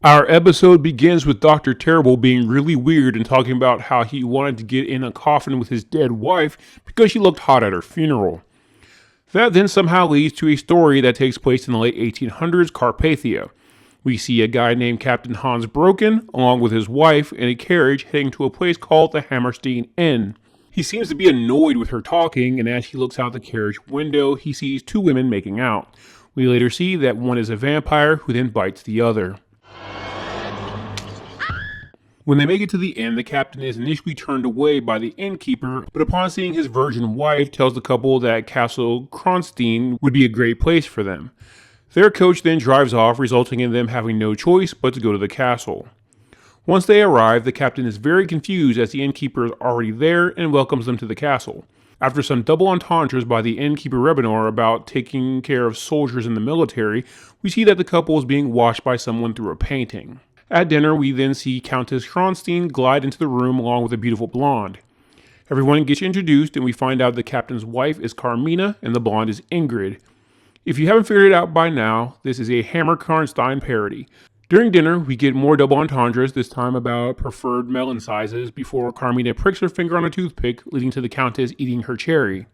Our episode begins with Dr. Terrible being really weird and talking about how he wanted to get in a coffin with his dead wife because she looked hot at her funeral. That then somehow leads to a story that takes place in the late 1800s Carpathia. We see a guy named Captain Hans Broken, along with his wife, in a carriage heading to a place called the Hammerstein Inn. He seems to be annoyed with her talking, and as he looks out the carriage window, he sees two women making out. We later see that one is a vampire who then bites the other. When they make it to the inn, the captain is initially turned away by the innkeeper, but upon seeing his virgin wife, tells the couple that Castle Karnstein would be a great place for them. Their coach then drives off, resulting in them having no choice but to go to the castle. Once they arrive, the captain is very confused as the innkeeper is already there and welcomes them to the castle. After some double entendres by the innkeeper Rebinor about taking care of soldiers in the military, we see that the couple is being watched by someone through a painting. At dinner, we then see Countess Karnstein glide into the room along with a beautiful blonde. Everyone gets introduced, and we find out the captain's wife is Carmina and the blonde is Ingrid. If you haven't figured it out by now, this is a Hammer Karnstein parody. During dinner, we get more double entendres, this time about preferred melon sizes, before Carmina pricks her finger on a toothpick, leading to the Countess eating her cherry.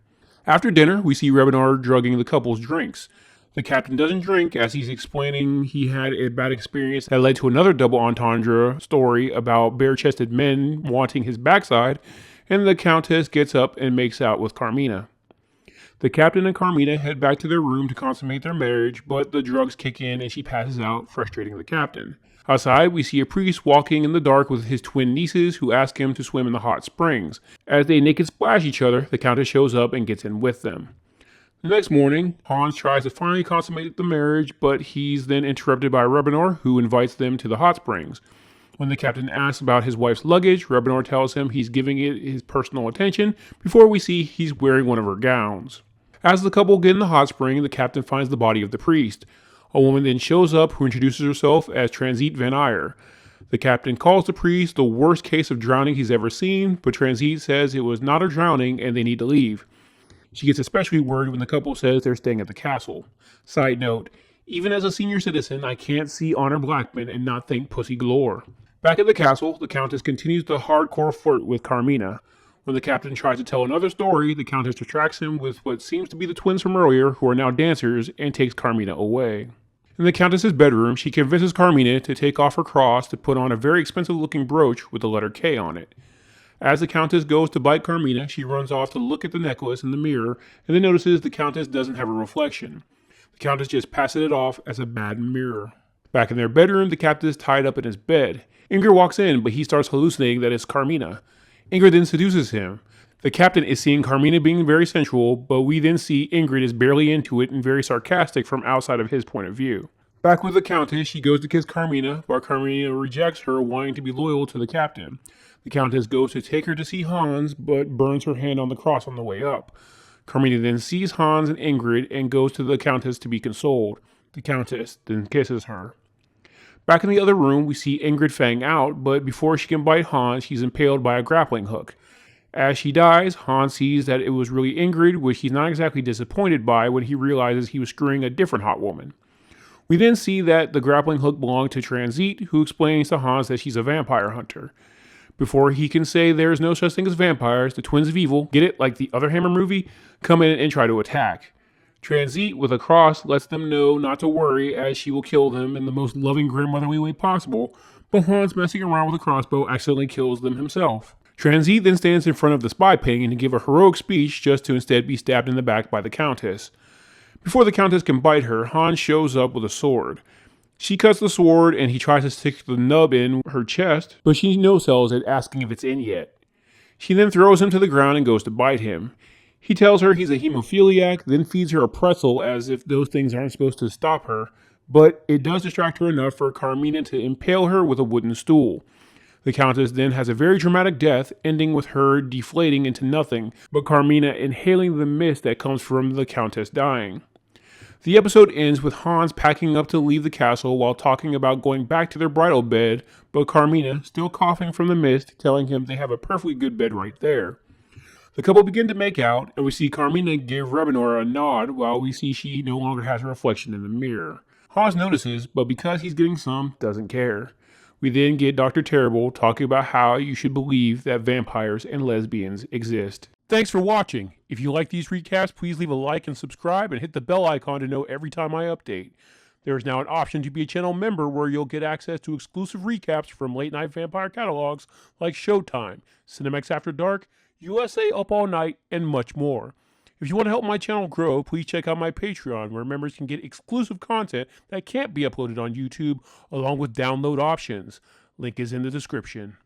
After dinner, we see Rebinor drugging the couple's drinks. The captain doesn't drink, as he's explaining he had a bad experience that led to another double entendre story about bare-chested men wanting his backside, and the Countess gets up and makes out with Carmina. The captain and Carmina head back to their room to consummate their marriage, but the drugs kick in and she passes out, frustrating the captain. Outside, we see a priest walking in the dark with his twin nieces who ask him to swim in the hot springs. As they naked splash each other, the Countess shows up and gets in with them. The next morning, Hans tries to finally consummate the marriage, but he's then interrupted by Rebinor, who invites them to the hot springs. When the captain asks about his wife's luggage, Rebinor tells him he's giving it his personal attention before we see he's wearing one of her gowns. As the couple get in the hot spring, the captain finds the body of the priest. A woman then shows up who introduces herself as Transit Van Eyre. The captain calls the priest the worst case of drowning he's ever seen, but Transit says it was not a drowning and they need to leave. She gets especially worried when the couple says they're staying at the castle. Side note, even as a senior citizen, I can't see Honor Blackman and not think pussy galore. Back at the castle, the Countess continues the hardcore flirt with Carmina. When the captain tries to tell another story, the Countess distracts him with what seems to be the twins from earlier, who are now dancers, and takes Carmina away. In the Countess's bedroom, she convinces Carmina to take off her cross to put on a very expensive-looking brooch with the letter K on it. As the Countess goes to bite Carmina, she runs off to look at the necklace in the mirror, and then notices the Countess doesn't have a reflection. The Countess just passes it off as a bad mirror. Back in their bedroom, the captain is tied up in his bed. Ingrid walks in, but he starts hallucinating that it's Carmina. Ingrid then seduces him. The captain is seeing Carmina being very sensual, but we then see Ingrid is barely into it and very sarcastic from outside of his point of view. Back with the Countess, she goes to kiss Carmina, but Carmina rejects her, wanting to be loyal to the captain. The Countess goes to take her to see Hans, but burns her hand on the cross on the way up. Carmina then sees Hans and Ingrid and goes to the Countess to be consoled. The Countess then kisses her. Back in the other room, we see Ingrid Fang out, but before she can bite Hans, she's impaled by a grappling hook. As she dies, Hans sees that it was really Ingrid, which he's not exactly disappointed by when he realizes he was screwing a different hot woman. We then see that the grappling hook belonged to Transit, who explains to Hans that she's a vampire hunter. Before he can say there's no such thing as vampires, the twins of evil, get it like the other Hammer movie, come in and try to attack. Transit, with a cross, lets them know not to worry as she will kill them in the most loving grandmotherly way possible, but Hans, messing around with a crossbow, accidentally kills them himself. Transit then stands in front of the spy painting to give a heroic speech just to instead be stabbed in the back by the Countess. Before the Countess can bite her, Hans shows up with a sword. She cuts the sword and he tries to stick the nub in her chest, but she no-sells it, asking if it's in yet. She then throws him to the ground and goes to bite him. He tells her he's a hemophiliac, then feeds her a pretzel as if those things aren't supposed to stop her, but it does distract her enough for Carmina to impale her with a wooden stool. The Countess then has a very dramatic death, ending with her deflating into nothing, but Carmina inhaling the mist that comes from the Countess dying. The episode ends with Hans packing up to leave the castle while talking about going back to their bridal bed, but Carmina, still coughing from the mist, telling him they have a perfectly good bed right there. The couple begin to make out, and we see Carmina give Rebinor a nod while we see she no longer has a reflection in the mirror. Hans notices, but because he's getting some, doesn't care. We then get Dr. Terrible talking about how you should believe that vampires and lesbians exist. Thanks for watching. If you like these recaps, please leave a like and subscribe and hit the bell icon to know every time I update. There is now an option to be a channel member where you'll get access to exclusive recaps from late night vampire catalogs like Showtime, Cinemax After Dark, USA Up All Night, and much more. If you want to help my channel grow, please check out my Patreon, where members can get exclusive content that can't be uploaded on YouTube, along with download options. Link is in the description.